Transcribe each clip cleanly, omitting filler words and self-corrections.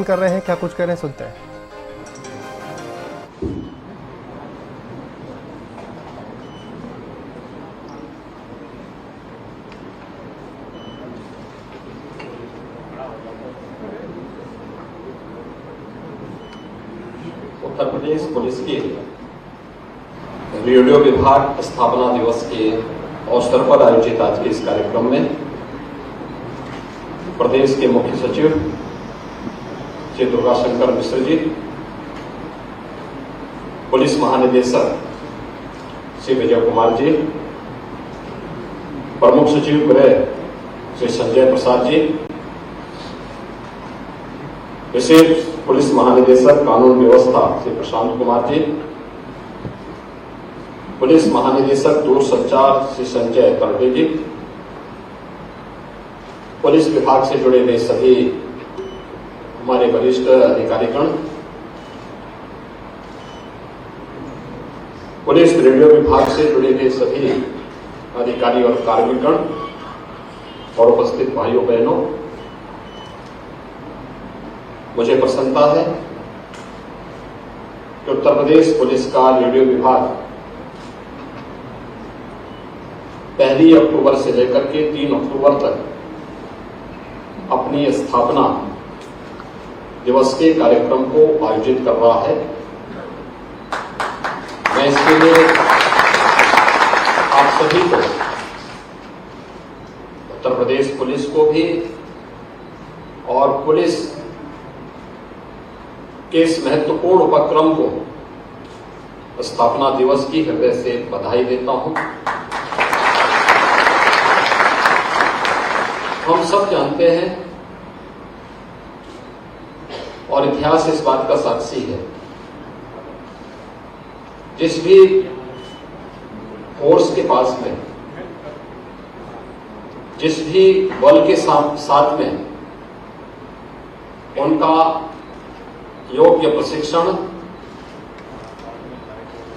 कर रहे हैं, क्या कुछ कर रहे हैं, सुनते हैं। उत्तर प्रदेश पुलिस के रेडियो विभाग स्थापना दिवस के अवसर पर आयोजित आज के इस कार्यक्रम में प्रदेश के मुख्य सचिव श्री दुर्गा शंकर मिश्र जी, पुलिस महानिदेशक श्री विजय कुमार जी, प्रमुख सचिव गृह श्री संजय प्रसाद जी, विशेष पुलिस महानिदेशक कानून व्यवस्था श्री प्रशांत कुमार जी, पुलिस महानिदेशक दूरसंचार श्री संजय तरडे जी, पुलिस विभाग से जुड़े हुए सभी हमारे वरिष्ठ अधिकारीगण, पुलिस रेडियो विभाग से जुड़े हुए सभी अधिकारी और कार्मिकगण और उपस्थित भाइयों बहनों, मुझे प्रसन्नता है कि उत्तर प्रदेश पुलिस का रेडियो विभाग 1 अक्टूबर से लेकर के 3 अक्टूबर तक अपनी स्थापना दिवस के कार्यक्रम को आयोजित कर रहा है। मैं इसके लिए आप सभी को, उत्तर प्रदेश पुलिस को भी और पुलिस के इस महत्वपूर्ण उपक्रम को स्थापना दिवस की हृदय से बधाई देता हूं। हम सब जानते हैं और इतिहास इस बात का साक्षी है, जिस भी फोर्स के पास में, जिस भी बल के साथ में उनका योग्य प्रशिक्षण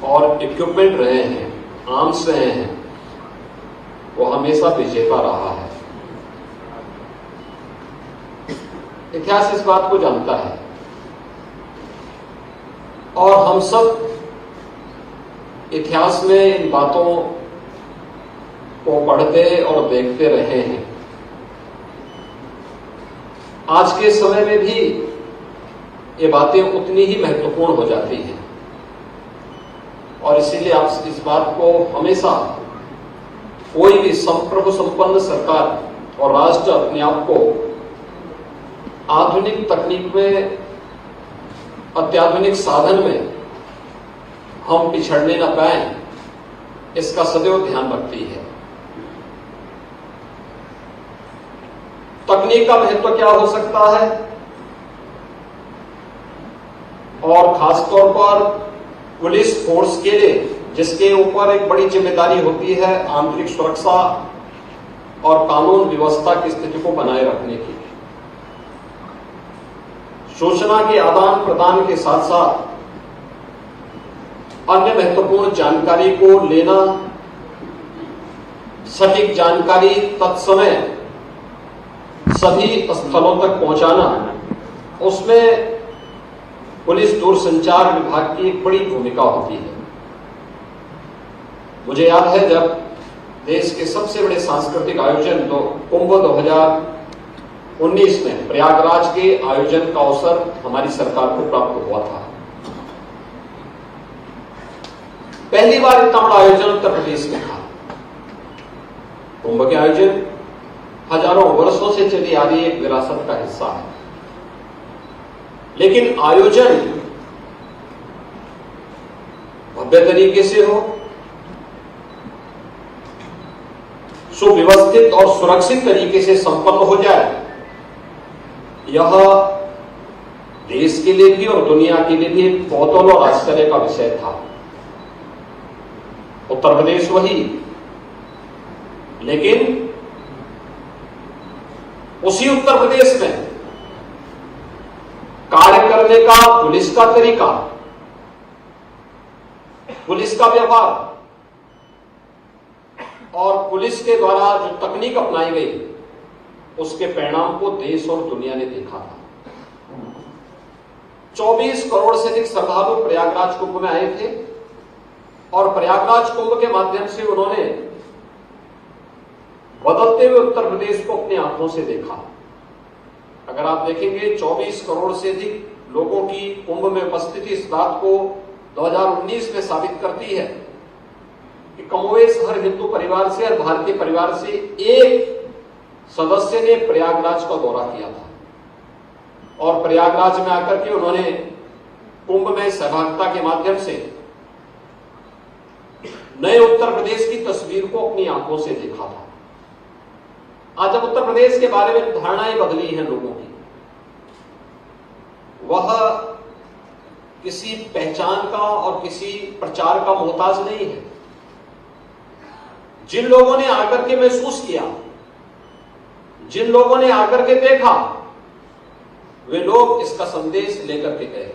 और इक्विपमेंट रहे हैं, आर्म्स रहे हैं, वो हमेशा विजेता रहा है। इतिहास इस बात को जानता है और हम सब इतिहास में इन बातों को पढ़ते और देखते रहे हैं। आज के समय में भी ये बातें उतनी ही महत्वपूर्ण हो जाती हैं और इसीलिए आप इस बात को हमेशा, कोई भी संप्रभु संपन्न सरकार और राष्ट्र अपने आप को आधुनिक तकनीक में, अत्याधुनिक साधन में हम पिछड़ने न पाएं, इसका सदैव ध्यान रखती है। तकनीक का महत्व क्या हो सकता है और खासतौर पर पुलिस फोर्स के लिए, जिसके ऊपर एक बड़ी जिम्मेदारी होती है आंतरिक सुरक्षा और कानून व्यवस्था की स्थिति को बनाए रखने की, सूचना के आदान प्रदान के साथ साथ अन्य महत्वपूर्ण जानकारी को लेना, सटीक जानकारी तत्समय सभी स्थलों तक पहुंचाना, उसमें पुलिस दूरसंचार विभाग की एक बड़ी भूमिका होती है। मुझे याद है जब देश के सबसे बड़े सांस्कृतिक आयोजन कुंभ 2019 में प्रयागराज के आयोजन का अवसर हमारी सरकार को प्राप्त हुआ था। पहली बार इतना बड़ा आयोजन उत्तर प्रदेश में था। कुंभ के आयोजन हजारों वर्षों से चली आ रही एक विरासत का हिस्सा है, लेकिन आयोजन भव्य तरीके से हो, सुव्यवस्थित और सुरक्षित तरीके से संपन्न हो जाए, यह देश के लिए भी और दुनिया के लिए भी एक कौतूहल और आश्चर्य का विषय था। उत्तर प्रदेश वही, लेकिन उसी उत्तर प्रदेश में कार्य करने का पुलिस का तरीका, पुलिस का व्यवहार और पुलिस के द्वारा जो तकनीक अपनाई गई, उसके परिणाम को देश और दुनिया ने देखा था। 24 करोड़ से अधिक श्रद्धालु प्रयागराज कुंभ में आए थे और प्रयागराज कुंभ के माध्यम से उन्होंने बदलते हुए उत्तर प्रदेश को अपनी आंखों से देखा। अगर आप देखेंगे 24 करोड़ से अधिक लोगों की कुंभ में उपस्थिति इस बात को 2019 में साबित करती है कि कमोवेश हर हिंदू परिवार से, हर भारतीय परिवार से एक सदस्य ने प्रयागराज का दौरा किया था और प्रयागराज में आकर के उन्होंने कुंभ में सहभागिता के माध्यम से नए उत्तर प्रदेश की तस्वीर को अपनी आंखों से देखा था। आज जब उत्तर प्रदेश के बारे में धारणाएं बदली हैं लोगों की, वह किसी पहचान का और किसी प्रचार का मोहताज नहीं है। जिन लोगों ने आकर के महसूस किया, जिन लोगों ने आकर के देखा, वे लोग इसका संदेश लेकर के गए,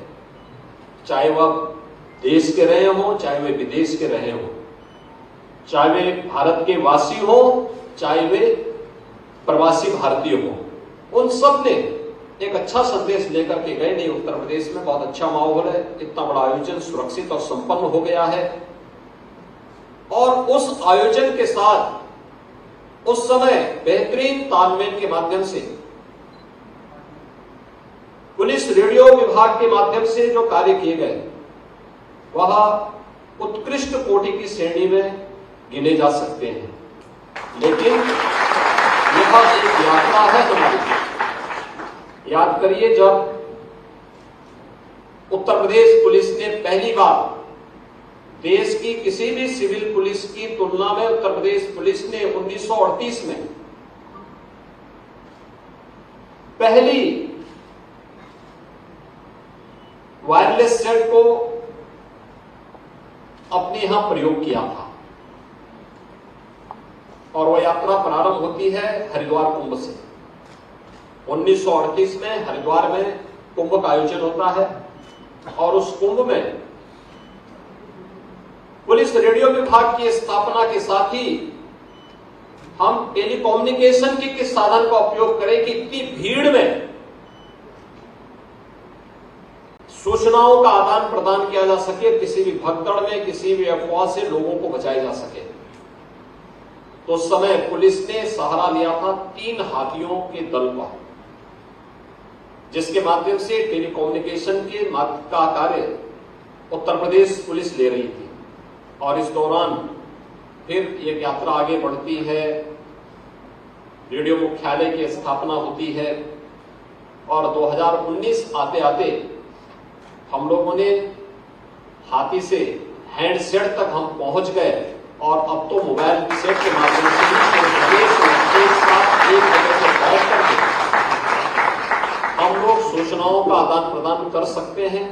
चाहे वह देश के रहे हों, चाहे वे विदेश के रहे हों, चाहे वे भारत के वासी हों, चाहे वे प्रवासी भारतीय हों, उन सब ने एक अच्छा संदेश लेकर के गए। नहीं, उत्तर प्रदेश में बहुत अच्छा माहौल है, इतना बड़ा आयोजन सुरक्षित और संपन्न हो गया है। और उस आयोजन के साथ उस समय बेहतरीन तालमेल के माध्यम से पुलिस रेडियो विभाग के माध्यम से जो कार्य किए गए वह उत्कृष्ट कोटि की श्रेणी में गिने जा सकते हैं। लेकिन यह एक यात्रा है हमारी। याद करिए, जब उत्तर प्रदेश पुलिस ने पहली बार देश की किसी भी सिविल पुलिस की तुलना में उत्तर प्रदेश पुलिस ने 1938 में पहली वायरलेस सेट को अपने यहां प्रयोग किया था और वह यात्रा प्रारंभ होती है हरिद्वार कुंभ से। 1938 में हरिद्वार में कुंभ का आयोजन होता है और उस कुंभ में पुलिस रेडियो विभाग की स्थापना के साथ ही हम टेलीकम्युनिकेशन के किस साधन का उपयोग करें कि इतनी भीड़ में सूचनाओं का आदान प्रदान किया जा सके, किसी भी भगदड़ में, किसी भी अफवाह से लोगों को बचाया जा सके। तो उस समय पुलिस ने सहारा लिया था 3 हाथियों के दल का, जिसके माध्यम से टेलीकम्युनिकेशन के का कार्य उत्तर प्रदेश पुलिस ले रही थी। और इस दौरान फिर एक यात्रा आगे बढ़ती है, रेडियो मुख्यालय की स्थापना होती है और 2019 आते आते हम लोगों ने हाथी से हैंडसेट तक हम पहुंच गए और अब तो मोबाइल सेट के माध्यम से एक साथ एक जगह से बैठ करके हम लोग सूचनाओं का आदान प्रदान कर सकते हैं।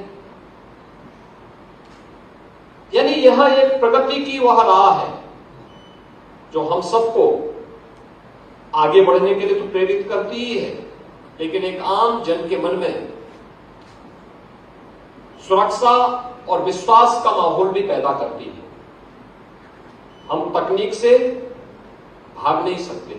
यानी यह एक प्रगति की वह राह है जो हम सबको आगे बढ़ने के लिए तो प्रेरित करती ही है, लेकिन एक आम जन के मन में सुरक्षा और विश्वास का माहौल भी पैदा करती है। हम तकनीक से भाग नहीं सकते।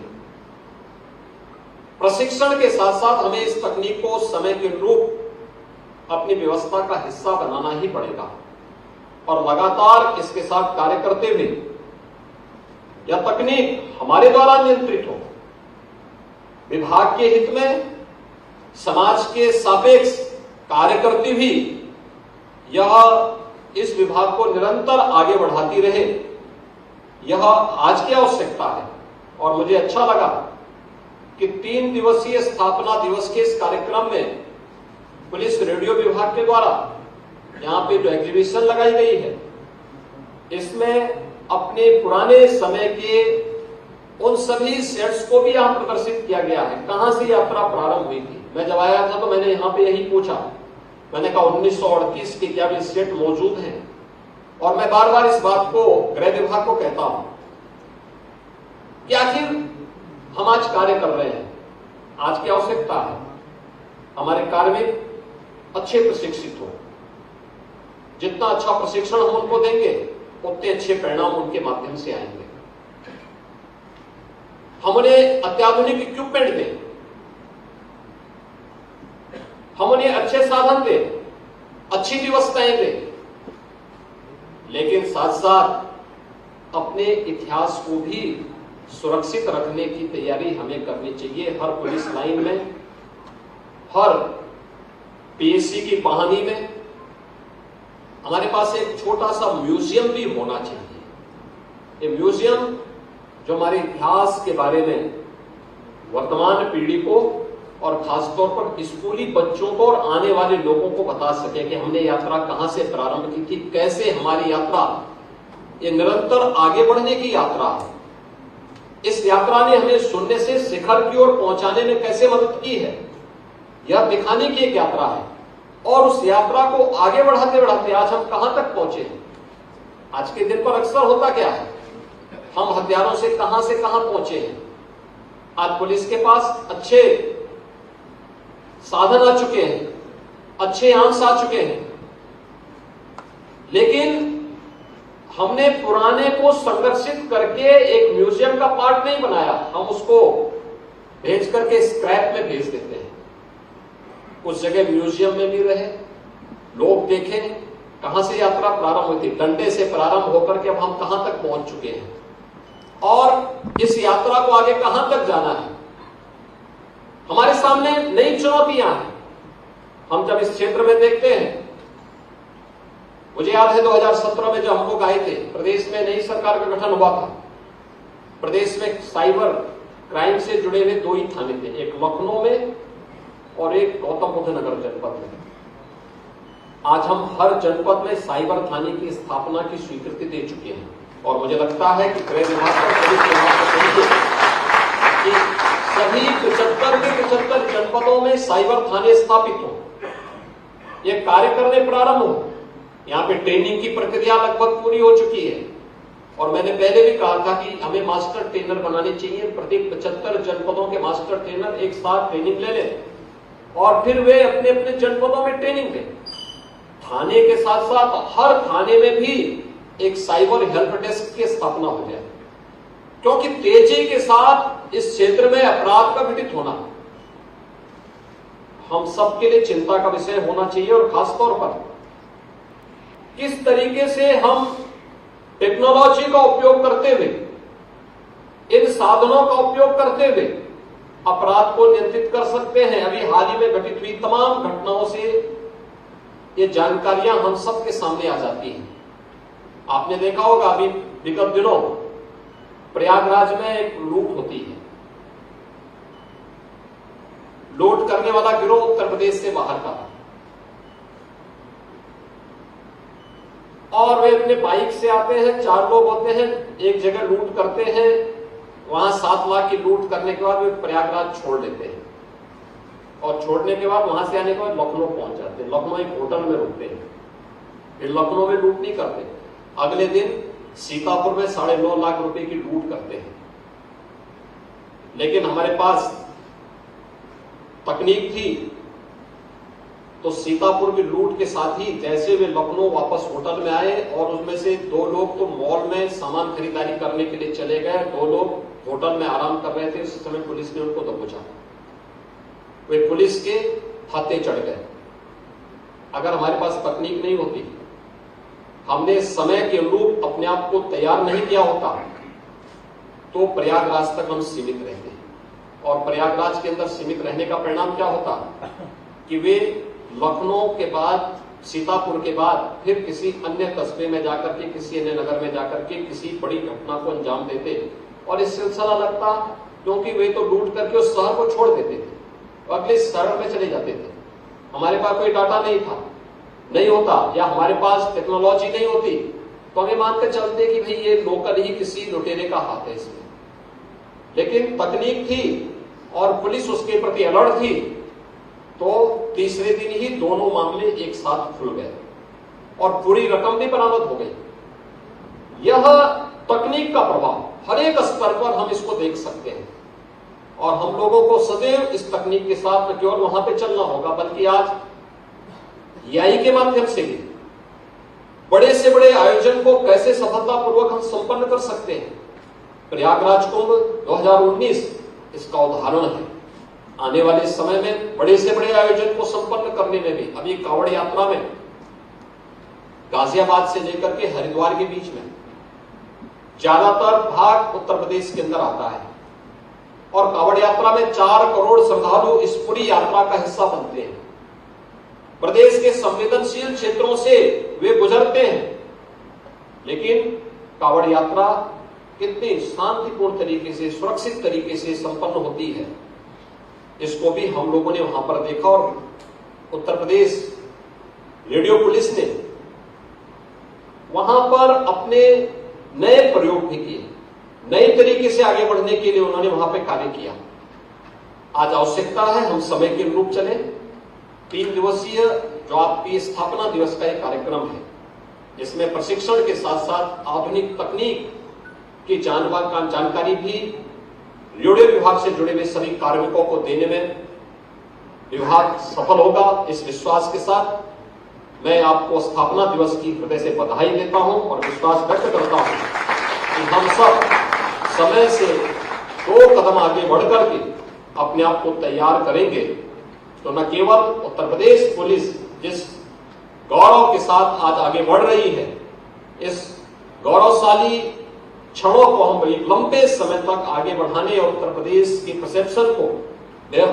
प्रशिक्षण के साथ साथ हमें इस तकनीक को समय के अनुरूप अपनी व्यवस्था का हिस्सा बनाना ही पड़ेगा और लगातार इसके साथ कार्य करते हुए यह तकनीक हमारे द्वारा नियंत्रित हो, विभाग के हित में, समाज के सापेक्ष कार्य करती हुई यह इस विभाग को निरंतर आगे बढ़ाती रहे, यह आज की आवश्यकता है। और मुझे अच्छा लगा कि 3 दिवसीय स्थापना दिवस के इस कार्यक्रम में पुलिस रेडियो विभाग के द्वारा यहां पे जो एग्जीबिशन लगाई गई है, इसमें अपने पुराने समय के उन सभी सेट्स को भी यहां प्रदर्शित किया गया है। कहां से यात्रा प्रारंभ हुई थी? मैं जब आया था तो मैंने यहां पे यही पूछा, मैंने कहा 1938 के क्या भी सेट मौजूद हैं? और मैं बार बार इस बात को गृह विभाग को कहता हूं कि आखिर हम आज कार्य कर रहे हैं, आज की आवश्यकता है हमारे कार्मिक अच्छे प्रशिक्षित हो। जितना अच्छा प्रशिक्षण हम उनको देंगे उतने अच्छे परिणाम उनके माध्यम से आएंगे। हम उन्हें अत्याधुनिक इक्विपमेंट दें, हम उन्हें अच्छे साधन दें अच्छी व्यवस्थाएं दें, लेकिन साथ साथ अपने इतिहास को भी सुरक्षित रखने की तैयारी हमें करनी चाहिए। हर पुलिस लाइन में, हर पीएससी की कहानी में हमारे पास एक छोटा सा म्यूजियम भी होना चाहिए। ये म्यूजियम जो हमारे इतिहास के बारे में वर्तमान पीढ़ी को और खासतौर पर स्कूली बच्चों को और आने वाले लोगों को बता सके कि हमने यात्रा कहां से प्रारंभ की थी, कैसे हमारी यात्रा ये निरंतर आगे बढ़ने की यात्रा है। इस यात्रा ने हमें शून्य से शिखर की ओर पहुंचाने में कैसे मदद की है, यह दिखाने की एक यात्रा है। और उस यात्रा को आगे बढ़ाते बढ़ाते आज हम कहां तक पहुंचे हैं। आज के दिन पर अक्सर होता क्या है, हम हथियारों से कहां पहुंचे हैं। आज पुलिस के पास अच्छे साधन आ चुके हैं, अच्छे आर्म्स आ चुके हैं, लेकिन हमने पुराने को संरक्षित करके एक म्यूजियम का पार्ट नहीं बनाया। हम उसको भेज करके स्क्रैप में भेज देते हैं। उस जगह म्यूजियम में भी रहे, लोग देखें कहां से यात्रा प्रारंभ हुई थी, डंडे से प्रारंभ होकर के अब हम कहां तक पहुंच चुके हैं और इस यात्रा को आगे कहां तक जाना है। हमारे सामने नई चुनौतियां हैं। हम जब इस क्षेत्र में देखते हैं, मुझे याद है 2017 में जब हम लोग आए थे, प्रदेश में नई सरकार का गठन हुआ था। प्रदेश में साइबर क्राइम से जुड़े हुए 2 ही थाने थे, एक लखनऊ में और एक गौतम बुद्ध नगर जनपद में। आज हम हर जनपद में साइबर थाने की स्थापना की स्वीकृति दे चुके हैं और मुझे लगता है कि गृह विभाग और पुलिस विभाग को चाहिए कि सभी 75 के 75 जनपदों में साइबर थाने स्थापित हो, ये कार्य करने प्रारंभ हो। यहाँ पे ट्रेनिंग की प्रक्रिया लगभग पूरी हो चुकी है और मैंने पहले भी कहा था कि हमें मास्टर ट्रेनर बनाने चाहिए। प्रत्येक 75 जनपदों के मास्टर ट्रेनर एक साथ ट्रेनिंग ले लें और फिर वे अपने अपने जनपदों में ट्रेनिंग दें। थाने के साथ साथ हर थाने में भी एक साइबर हेल्प डेस्क की स्थापना हो जाए, क्योंकि तेजी के साथ इस क्षेत्र में अपराध का घटित होना हम सबके लिए चिंता का विषय होना चाहिए। और खासतौर पर किस तरीके से हम टेक्नोलॉजी का उपयोग करते हुए, इन साधनों का उपयोग करते हुए अपराध को नियंत्रित कर सकते हैं। अभी हाल ही में घटित हुई तमाम घटनाओं से ये जानकारियां हम सबके सामने आ जाती हैं। आपने देखा होगा अभी विगत दिनों प्रयागराज में एक लूट होती है। लूट करने वाला गिरोह उत्तर प्रदेश से बाहर का और वे अपने बाइक से आते हैं, 4 लोग होते हैं, एक जगह लूट करते हैं, वहां 7 लाख की लूट करने के बाद वे प्रयागराज छोड़ देते हैं और छोड़ने के बाद वहां से आने के बाद लखनऊ पहुंच जाते हैं। लखनऊ एक होटल में रुकते हैं, फिर लखनऊ में लूट नहीं करते, अगले दिन सीतापुर में 9.5 लाख रुपए की लूट करते हैं। लेकिन हमारे पास तकनीक थी तो सीतापुर की लूट के साथ ही जैसे वे लखनऊ वापस होटल में आए और उसमें से 2 लोग तो मॉल में सामान खरीदारी करने के लिए चले गए, 2 लोग होटल में आराम कर रहे थे। उस समय पुलिस ने उनको दबोचा, वे पुलिस के हाथे चढ़ गए। अगर हमारे पास तकनीक नहीं होती, हमने समय के अनुरूप अपने आप को तैयार नहीं किया होता, तो प्रयागराज तक हम सीमित रहते हैं। और प्रयागराज के अंदर सीमित रहने का परिणाम क्या होता कि वे लखनऊ के बाद, सीतापुर के बाद फिर किसी अन्य कस्बे में जाकर के, किसी अन्य नगर में जाकर के किसी बड़ी घटना को अंजाम देते और इस सिलसिला लगता, क्योंकि वे तो लूट करके उस शहर को छोड़ देते थे, अगले शहर में चले जाते थे। हमारे पास कोई डाटा नहीं था, नहीं होता, या हमारे पास टेक्नोलॉजी नहीं होती, तो हमें मानकर चलते कि भाई ये लोकल ही किसी लुटेरे का हाथ है इसमें। लेकिन तकनीक थी और पुलिस उसके प्रति अलर्ट थी, तो तीसरे दिन ही दोनों मामले एक साथ खुल गए और पूरी रकम भी बरामद हो गई। यह तकनीक का प्रभाव हर एक स्तर पर हम इसको देख सकते हैं और हम लोगों को सदैव इस तकनीक के साथ न केवल वहां पे चलना होगा, बल्कि आज एआई के माध्यम से भी बड़े से बड़े आयोजन को कैसे सफलतापूर्वक हम संपन्न कर सकते हैं। प्रयागराज कुंभ 2019 इसका उदाहरण है। आने वाले समय में बड़े से बड़े आयोजन को संपन्न करने में भी, अभी कांवड़ यात्रा में गाजियाबाद से लेकर के हरिद्वार के बीच में ज्यादातर भाग उत्तर प्रदेश के अंदर आता है और कांवड़ यात्रा में 4 करोड़ श्रद्धालु इस पूरी यात्रा का हिस्सा बनते हैं। प्रदेश के संवेदनशील क्षेत्रों से वे गुजरते हैं, लेकिन कांवड़ यात्रा कितनी शांतिपूर्ण तरीके से, सुरक्षित तरीके से संपन्न होती है, इसको भी हम लोगों ने वहां पर देखा। और उत्तर प्रदेश रेडियो पुलिस ने वहां पर अपने नए प्रयोग भी किए, नए तरीके से आगे बढ़ने के लिए उन्होंने वहां पे कार्य किया। आज आवश्यकता है हम समय के अनुरूप चले। 3 दिवसीय जो आपकी स्थापना दिवस का एक कार्यक्रम है, जिसमें प्रशिक्षण के साथ साथ आधुनिक तकनीक की जानकारी भी रेडियो विभाग से जुड़े हुए सभी कार्मिकों को देने में विभाग सफल होगा। इस विश्वास के साथ मैं आपको स्थापना दिवस की हृदय से बधाई देता हूं और विश्वास व्यक्त करता हूं कि हम सब समय से 2 कदम आगे बढ़ करके अपने आप को तैयार करेंगे, तो न केवल उत्तर प्रदेश पुलिस जिस गौरव के साथ आज आगे बढ़ रही है, इस गौरवशाली क्षणों को हम एक लंबे समय तक आगे बढ़ाने और उत्तर प्रदेश की परसेप्शन को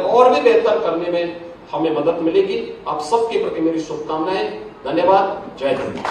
और भी बेहतर करने में हमें मदद मिलेगी। आप सबके प्रति मेरी शुभकामनाएं। धन्यवाद। जय हिंद।